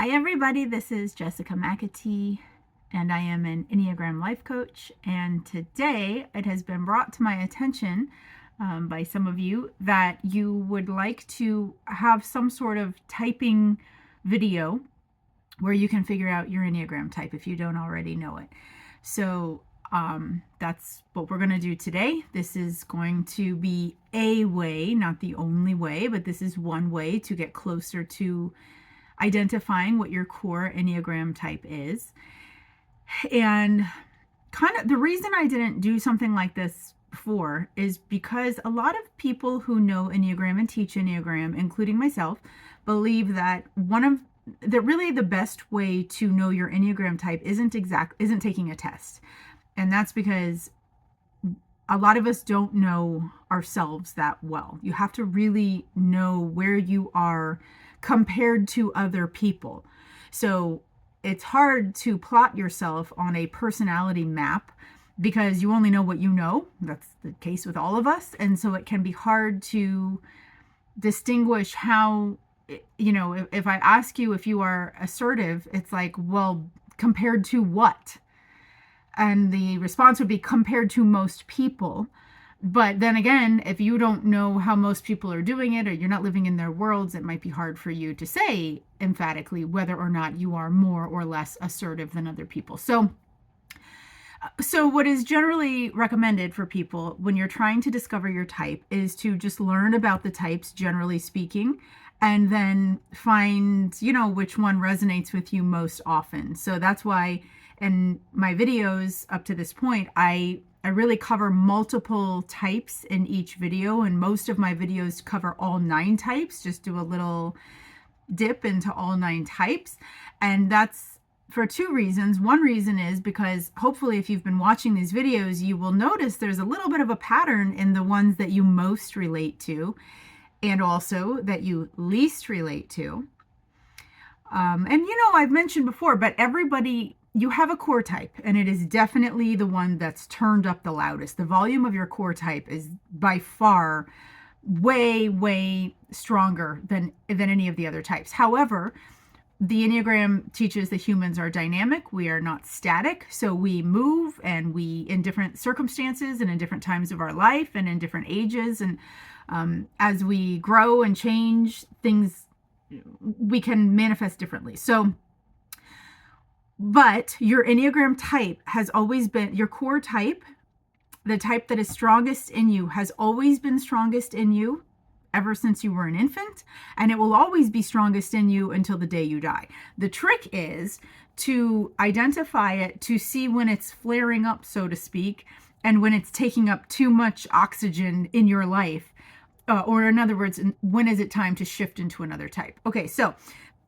Hi, everybody. This is Jessica McAtee, and I am an Enneagram life coach. And today it has been brought to my attention by some of you that you would like to have some sort of typing video where you can figure out your Enneagram type if you don't already know it. So that's what we're going to do today. This is going to be a way, not the only way, but this is one way to get closer to identifying what your core Enneagram type is. And kind of the reason I didn't do something like this before is because a lot of people who know Enneagram and teach Enneagram, including myself, believe that really the best way to know your Enneagram type isn't taking a test. And that's because a lot of us don't know ourselves that well. You have to really know where you are compared to other people. So it's hard to plot yourself on a personality map because you only know what you know. That's the case with all of us. And so it can be hard to distinguish how, if I ask you if you are assertive, it's like, well, compared to what? And the response would be compared to most people. But then again, if you don't know how most people are doing it or you're not living in their worlds, it might be hard for you to say emphatically whether or not you are more or less assertive than other people. So what is generally recommended for people when you're trying to discover your type is to just learn about the types, generally speaking, and then find, which one resonates with you most often. So that's why in my videos up to this point, I really cover multiple types in each video, and most of my videos cover all 9 types, just do a little dip into all 9 types. And that's for 2 reasons. One reason is because hopefully if you've been watching these videos, you will notice there's a little bit of a pattern in the ones that you most relate to and also that you least relate to. And I've mentioned before, but everybody, you have a core type, and it is definitely the one that's turned up the loudest. The volume of your core type is by far way, way stronger than any of the other types. However, the Enneagram teaches that humans are dynamic. We are not static. So we move, and we, in different circumstances and in different times of our life and in different ages. And as we grow and change, things, we can manifest differently. So, but your Enneagram type has always been, your core type, the type that is strongest in you, has always been strongest in you ever since you were an infant, and it will always be strongest in you until the day you die. The trick is to identify it, to see when it's flaring up, so to speak, and when it's taking up too much oxygen in your life, or in other words, when is it time to shift into another type? Okay, so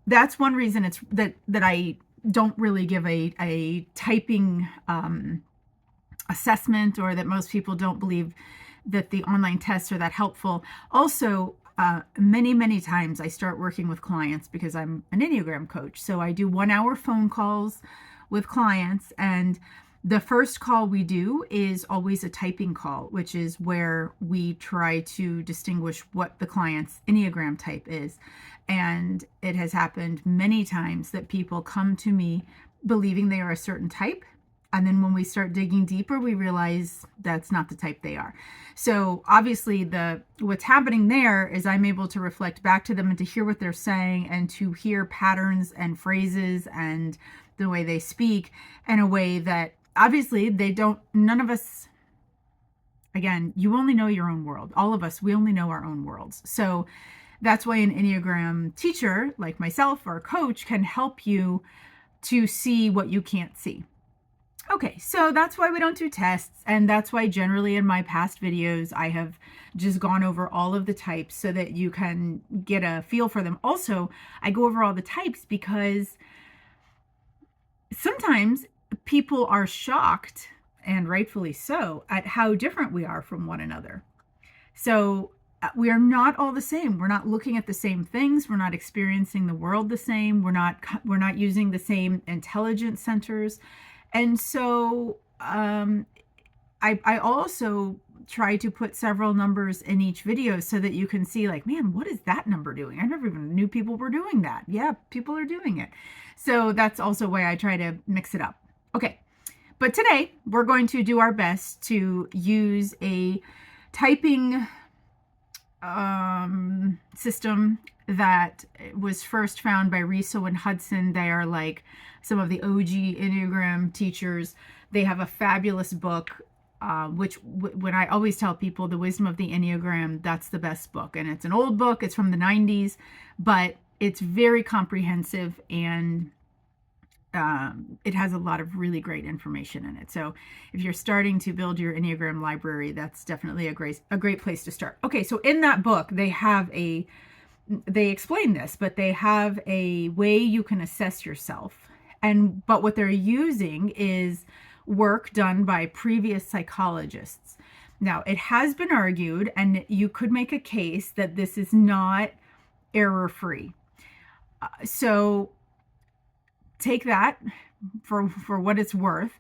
that's one reason it's that I don't really give a typing assessment, or that most people don't believe that the online tests are that helpful. Also, many times I start working with clients because I'm an Enneagram coach. So I do 1-hour phone calls with clients, and the first call we do is always a typing call, which is where we try to distinguish what the client's Enneagram type is. And it has happened many times that people come to me believing they are a certain type. And then when we start digging deeper, we realize that's not the type they are. So obviously what's happening there is I'm able to reflect back to them and to hear what they're saying and to hear patterns and phrases and the way they speak in a way that obviously none of us, again, you only know your own world. All of us, we only know our own worlds. So that's why an Enneagram teacher like myself or a coach can help you to see what you can't see. Okay, so that's why we don't do tests, and that's why generally in my past videos I have just gone over all of the types so that you can get a feel for them. Also, I go over all the types because sometimes people are shocked, and rightfully so, at how different we are from one another. So we are not all the same. We're not looking at the same things. We're not experiencing the world the same. We're not using the same intelligence centers. And so I also try to put several numbers in each video so that you can see like, man, what is that number doing? I never even knew people were doing that. Yeah, people are doing it. So that's also why I try to mix it up. Okay, but today we're going to do our best to use a typing system that was first found by Riso and Hudson. They are like some of the OG Enneagram teachers. They have a fabulous book, which when I always tell people the wisdom of the Enneagram, that's the best book. And it's an old book. It's from the 90s, but it's very comprehensive, and it has a lot of really great information in it. So if you're starting to build your Enneagram library, that's definitely a great place to start. Okay, so in that book, they explain this, but they have a way you can assess yourself. But what they're using is work done by previous psychologists. Now, it has been argued, and you could make a case that this is not error-free. So take that for what it's worth,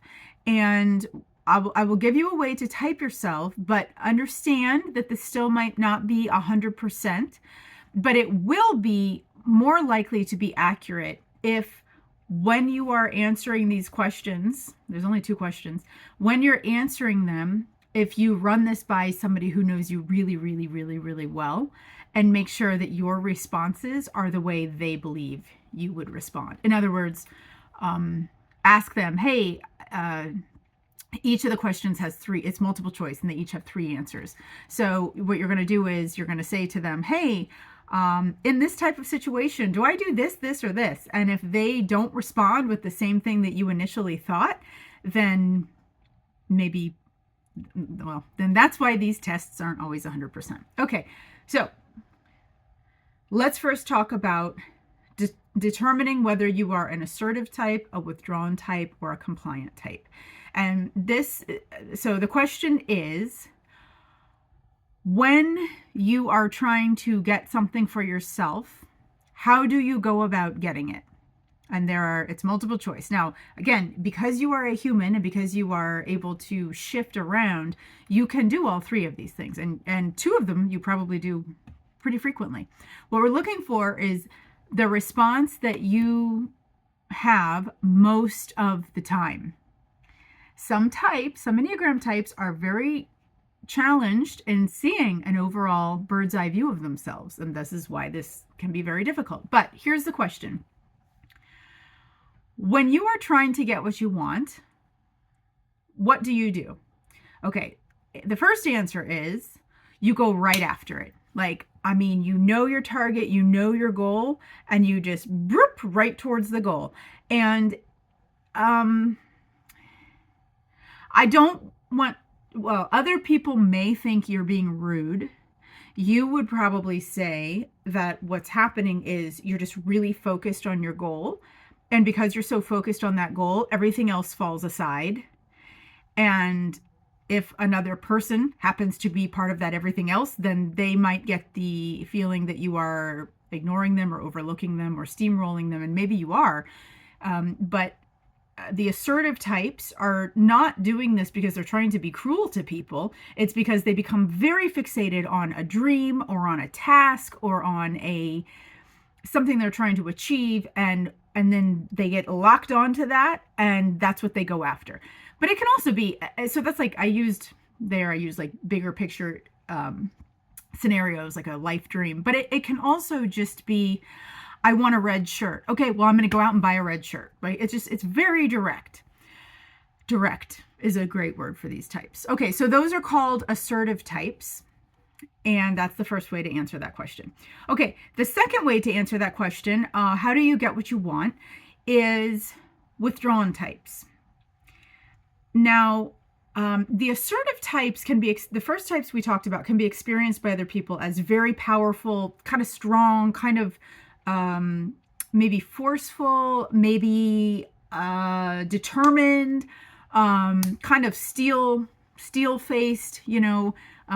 and I will give you a way to type yourself, but understand that this still might not be 100%, but it will be more likely to be accurate if, when you are answering these questions, there's only 2 questions, when you're answering them, if you run this by somebody who knows you really, really, really, really well, and make sure that your responses are the way they believe you would respond. In other words, ask them, hey, each of the questions has 3, it's multiple choice, and they each have 3 answers. So what you're going to do is you're going to say to them, hey, in this type of situation, do I do this, this, or this? And if they don't respond with the same thing that you initially thought, then maybe, well, then that's why these tests aren't always 100%. Okay, so let's first talk about determining whether you are an assertive type, a withdrawn type, or a compliant type. And so the question is, when you are trying to get something for yourself, how do you go about getting it? And it's multiple choice. Now, again, because you are a human and because you are able to shift around, you can do all 3 of these things. And 2 of them you probably do pretty frequently. What we're looking for is the response that you have most of the time. Some Enneagram types are very challenged in seeing an overall bird's eye view of themselves, and this is why this can be very difficult. But here's the question. When you are trying to get what you want, what do you do? Okay, the first answer is you go right after it. Like, I mean, you know your target, you know your goal, and you just broop right towards the goal. And I don't want, well, other people may think you're being rude. You would probably say that what's happening is you're just really focused on your goal. And because you're so focused on that goal, everything else falls aside. And if another person happens to be part of that everything else, then they might get the feeling that you are ignoring them or overlooking them or steamrolling them. And maybe you are. But the assertive types are not doing this because they're trying to be cruel to people. It's because they become very fixated on a dream or on a task or on something they're trying to achieve, and then they get locked onto that, and that's what they go after. But it can also be, so that's like I used like bigger picture scenarios, like a life dream, but it can also just be, I want a red shirt. Okay, well, I'm going to go out and buy a red shirt, right? It's very direct. Direct is a great word for these types. Okay, so those are called assertive types. And that's the first way to answer that question. Okay, the second way to answer that question, how do you get what you want, is withdrawn types. Now, the assertive types can be, the first types we talked about can be experienced by other people as very powerful, kind of strong, kind of maybe forceful, maybe determined, kind of steel-faced,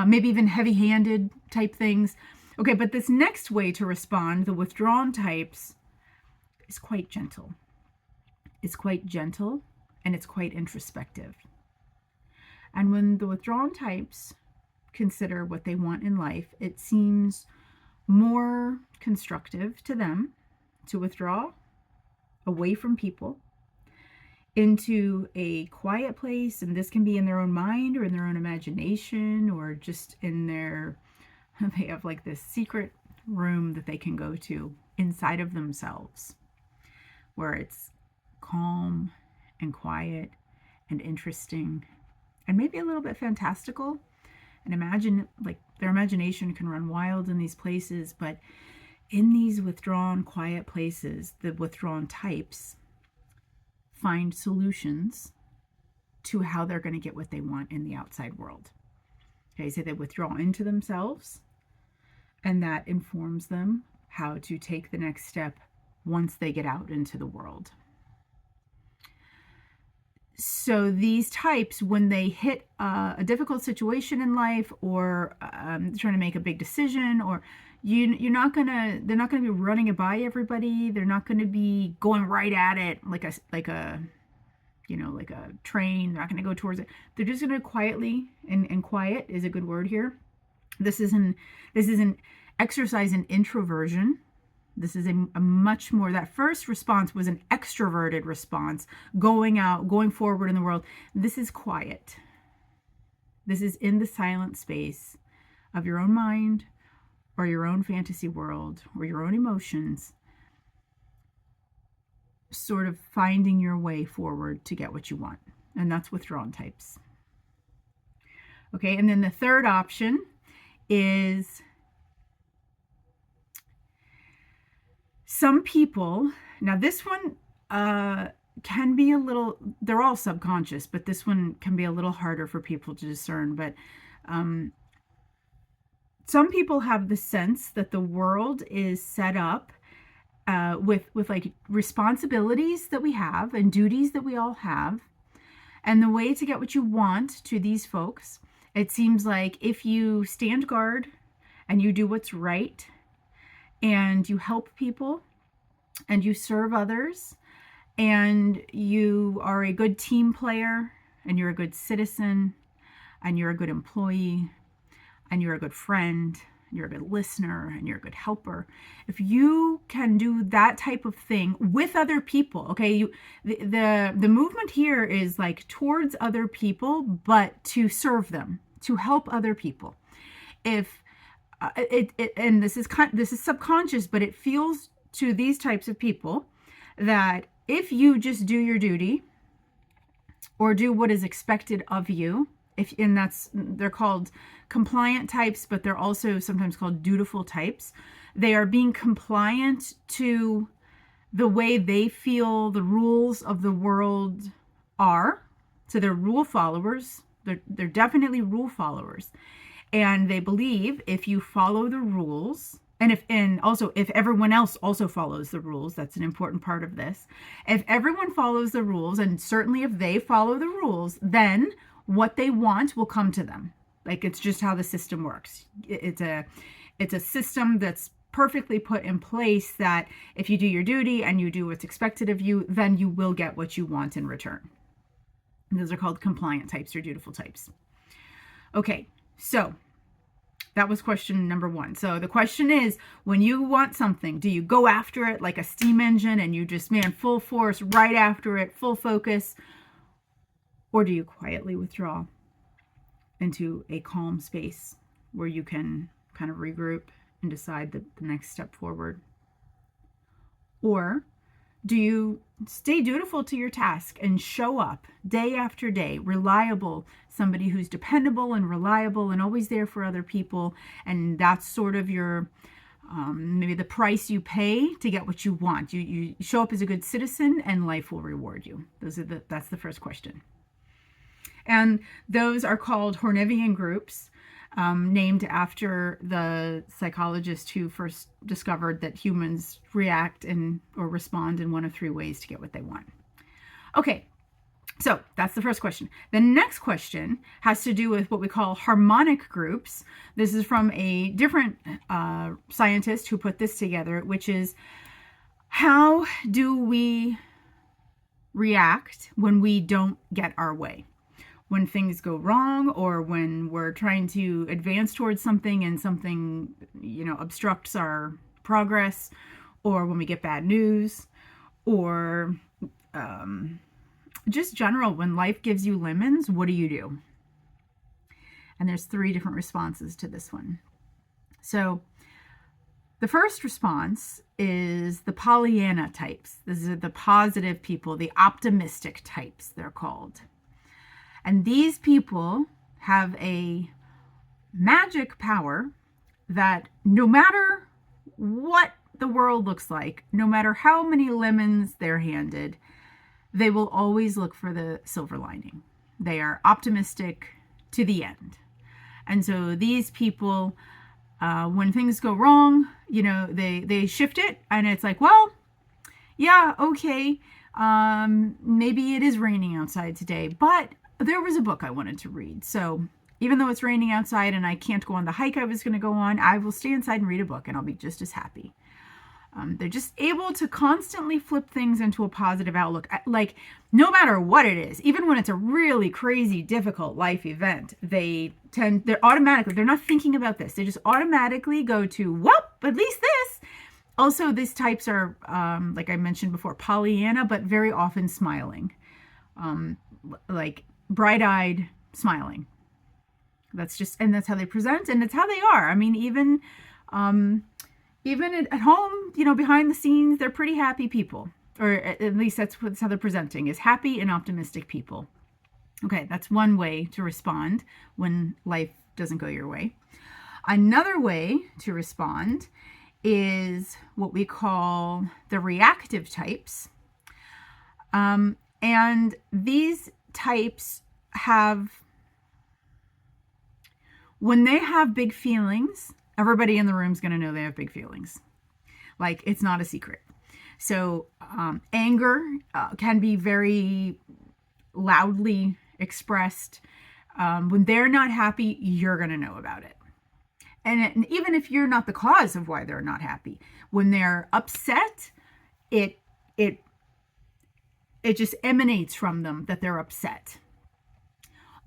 maybe even heavy-handed type things. Okay, but this next way to respond, the withdrawn types, is quite gentle. It's quite gentle, and it's quite introspective. And when the withdrawn types consider what they want in life, it seems more constructive to them to withdraw away from people into a quiet place. And this can be in their own mind or in their own imagination or just in their, they have like this secret room that they can go to inside of themselves where it's calm and quiet and interesting and maybe a little bit fantastical. And imagine, like, their imagination can run wild in these places, but in these withdrawn, quiet places, the withdrawn types find solutions to how they're going to get what they want in the outside world. Okay, so they withdraw into themselves, and that informs them how to take the next step once they get out into the world. So these types, when they hit a difficult situation in life, or trying to make a big decision, or they're not gonna be running it by everybody. They're not gonna be going right at it like a train. They're not gonna go towards it. They're just gonna quietly, and quiet is a good word here. This is an exercise in introversion. This is a much more, that first response was an extroverted response, going out, going forward in the world. This is quiet. This is in the silent space of your own mind or your own fantasy world or your own emotions, sort of finding your way forward to get what you want. And that's withdrawn types. Okay, and then the third option is some people. Now this one can be a little, they're all subconscious, but this one can be a little harder for people to discern. But some people have the sense that the world is set up with like responsibilities that we have and duties that we all have. And the way to get what you want to these folks, it seems like if you stand guard and you do what's right and you help people and you serve others and you are a good team player and you're a good citizen and you're a good employee and you're a good friend, you're a good listener, and you're a good helper. If you can do that type of thing with other people, okay, the movement here is like towards other people, but to serve them, to help other people. If and this is subconscious, but it feels to these types of people that if you just do your duty or do what is expected of you, they're called compliant types, but they're also sometimes called dutiful types. They are being compliant to the way they feel the rules of the world are. So they're rule followers. They're definitely rule followers. And they believe if you follow the rules, and if everyone else also follows the rules, that's an important part of this. If everyone follows the rules, and certainly if they follow the rules, then what they want will come to them. Like, it's just how the system works. It's a system that's perfectly put in place that if you do your duty and you do what's expected of you, then you will get what you want in return. And those are called compliant types or dutiful types. Okay, so that was question number one. So the question is, when you want something, do you go after it like a steam engine and you just, full force, right after it, full focus? Or do you quietly withdraw into a calm space where you can kind of regroup and decide the next step forward? Or do you stay dutiful to your task and show up day after day, reliable, somebody who's dependable and reliable and always there for other people, and that's sort of your maybe the price you pay to get what you want? You show up as a good citizen and life will reward you. That's the first question. And those are called Hornevian groups, named after the psychologist who first discovered that humans react or respond in one of three ways to get what they want. Okay, so that's the first question. The next question has to do with what we call harmonic groups. This is from a different scientist who put this together, which is, how do we react when we don't get our way? when things go wrong, or when we're trying to advance towards something and something, obstructs our progress, or when we get bad news, or just general, when life gives you lemons, what do? And there's 3 different responses to this one. So the first response is the Pollyanna types. These are the positive people, the optimistic types, they're called. And these people have a magic power that no matter what the world looks like, no matter how many lemons they're handed, they will always look for the silver lining. They are optimistic to the end. And so these people, when things go wrong, they shift it, and it's like, well, yeah, okay, maybe it is raining outside today, but there was a book I wanted to read. So even though it's raining outside and I can't go on the hike I was going to go on, I will stay inside and read a book, and I'll be just as happy. They're just able to constantly flip things into a positive outlook. Like, no matter what it is, even when it's a really crazy, difficult life event, they're not thinking about this. They just automatically go to, well, at least this. Also, these types are, like I mentioned before, Pollyanna, but very often smiling. Like bright-eyed smiling. That's how they present, and it's how they are. I mean, even at home, behind the scenes, they're pretty happy people. Or at least that's how they're presenting, is happy and optimistic people. Okay, that's one way to respond when life doesn't go your way. Another way to respond is what we call the reactive types. And these types when they have big feelings, everybody in the room is going to know they have big feelings. Like, it's not a secret. So anger can be very loudly expressed. When they're not happy, you're going to know about it. And even if you're not the cause of why they're not happy, when they're upset, it just emanates from them that they're upset.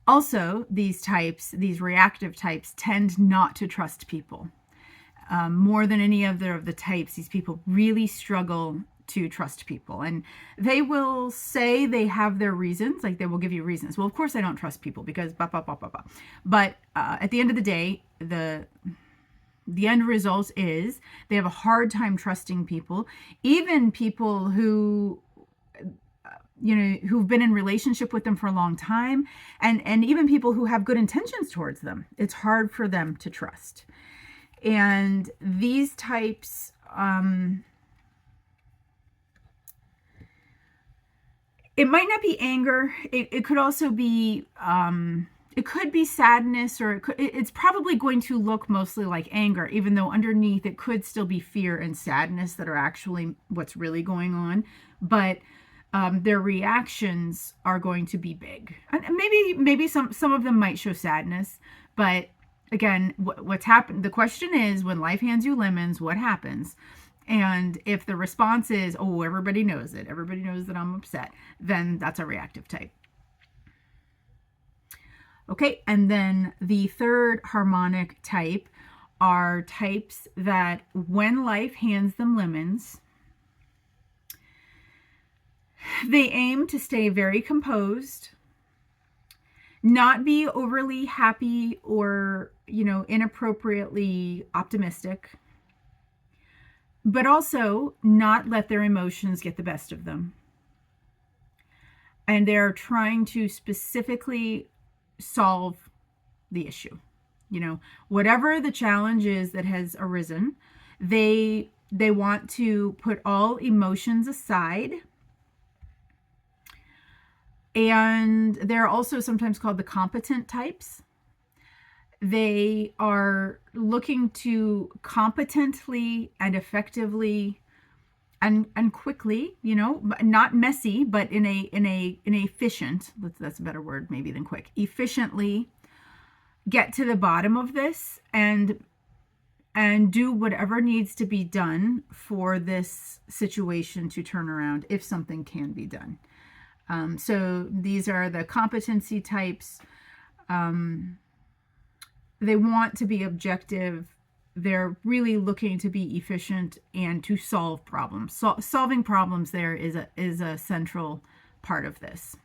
Also, these reactive types, tend not to trust people. More than any other of the types, these people really struggle to trust people. And they will say they have their reasons, like they will give you reasons. Well, of course I don't trust people because blah, blah, blah, blah, blah. But at the end of the day, the end result is they have a hard time trusting people, even people who've been in relationship with them for a long time, and even people who have good intentions towards them. It's hard for them to trust. And these types, it might not be anger. It could also be, it could be sadness, or it's probably going to look mostly like anger, even though underneath it could still be fear and sadness that are actually what's really going on. But their reactions are going to be big. And maybe some of them might show sadness, but again, what's happened, the question is, when life hands you lemons, what happens? And if the response is, oh, everybody knows it, everybody knows that I'm upset, then that's a reactive type. Okay, and then the third harmonic type are types that when life hands them lemons, they aim to stay very composed, not be overly happy or, inappropriately optimistic, but also not let their emotions get the best of them. And they're trying to specifically solve the issue. Whatever the challenge is that has arisen, they want to put all emotions aside. And they're also sometimes called the competent types. They are looking to competently and effectively and quickly, not messy, but in a efficient, that's a better word maybe than quick, efficiently get to the bottom of this and do whatever needs to be done for this situation to turn around, if something can be done. So these are the competency types. They want to be objective. They're really looking to be efficient and to solve problems. Solving problems there is a central part of this.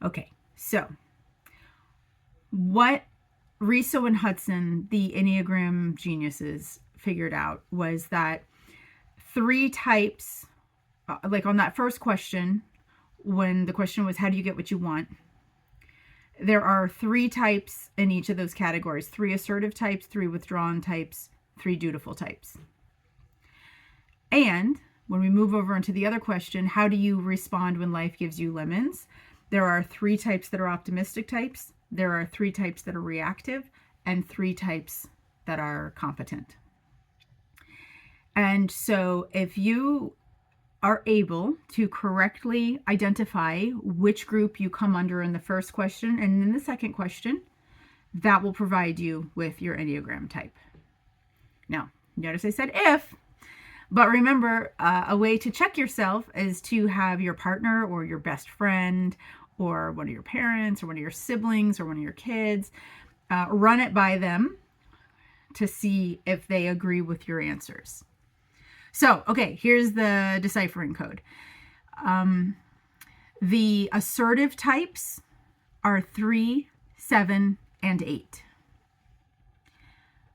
Okay, so what Riso and Hudson, the Enneagram geniuses, figured out was that 3 types, like on that first question, when the question was, how do you get what you want? There are 3 types in each of those categories: 3 assertive types, 3 withdrawn types, 3 dutiful types. And when we move over into the other question, how do you respond when life gives you lemons? There are 3 types that are optimistic types, there are 3 types that are reactive, and 3 types that are competent. And so if you are able to correctly identify which group you come under in the first question and in the second question, that will provide you with your Enneagram type. Now, notice I said if, but remember, a way to check yourself is to have your partner or your best friend or one of your parents or one of your siblings or one of your kids run it by them to see if they agree with your answers. So, okay, here's the deciphering code. The assertive types are 3, 7, and 8.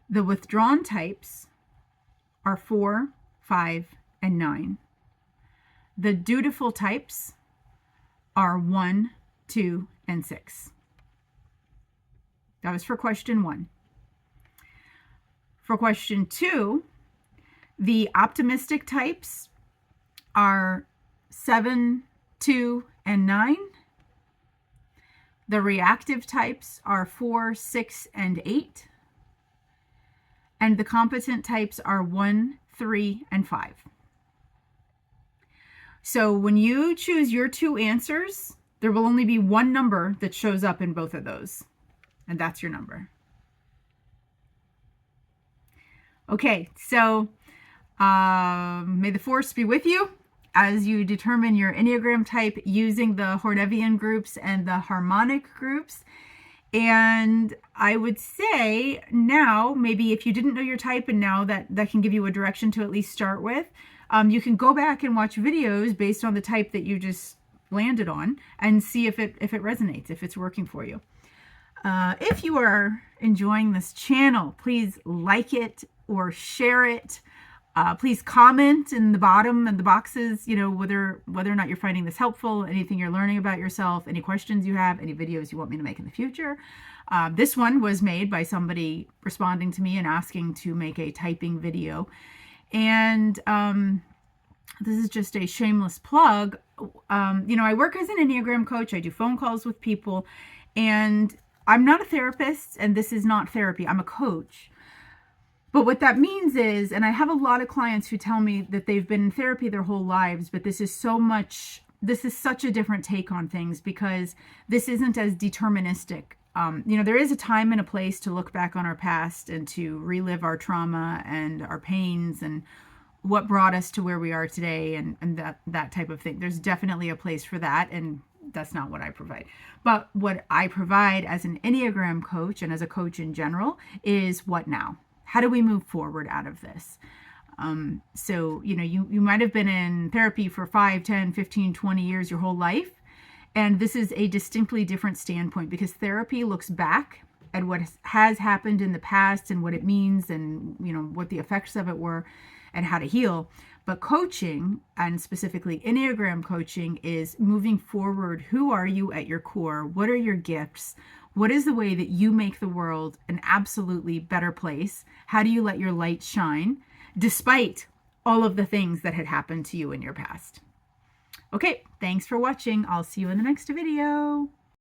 The withdrawn types are 4, 5, and 9. The dutiful types are 1, 2, and 6. That was for question 1. For question 2, the optimistic types are 7, 2, and 9. The reactive types are 4, 6, and 8. And the competent types are 1, 3, and 5. So when you choose your 2 answers, there will only be one number that shows up in both of those, and that's your number. Okay, so may the force be with you as you determine your Enneagram type using the Hornevian groups and the harmonic groups. And I would say now, maybe if you didn't know your type, and now that can give you a direction to at least start with, you can go back and watch videos based on the type that you just landed on and see if it resonates, if it's working for you. If you are enjoying this channel, please like it or share it. Please comment in the bottom of the boxes, whether or not you're finding this helpful, anything you're learning about yourself, any questions you have, any videos you want me to make in the future. This one was made by somebody responding to me and asking to make a typing video. And this is just a shameless plug. I work as an Enneagram coach. I do phone calls with people, and I'm not a therapist, and this is not therapy. I'm a coach. But what that means is, and I have a lot of clients who tell me that they've been in therapy their whole lives, but this is such a different take on things because this isn't as deterministic. There is a time and a place to look back on our past and to relive our trauma and our pains and what brought us to where we are today and that type of thing. There's definitely a place for that, and that's not what I provide. But what I provide as an Enneagram coach and as a coach in general is what now? How do we move forward out of this? So, you might have been in therapy for 5, 10, 15, 20 years, your whole life. And this is a distinctly different standpoint because therapy looks back at what has happened in the past and what it means and, what the effects of it were and how to heal. But coaching, and specifically Enneagram coaching, is moving forward. Who are you at your core? What are your gifts? What is the way that you make the world an absolutely better place? How do you let your light shine despite all of the things that had happened to you in your past? Okay, thanks for watching. I'll see you in the next video.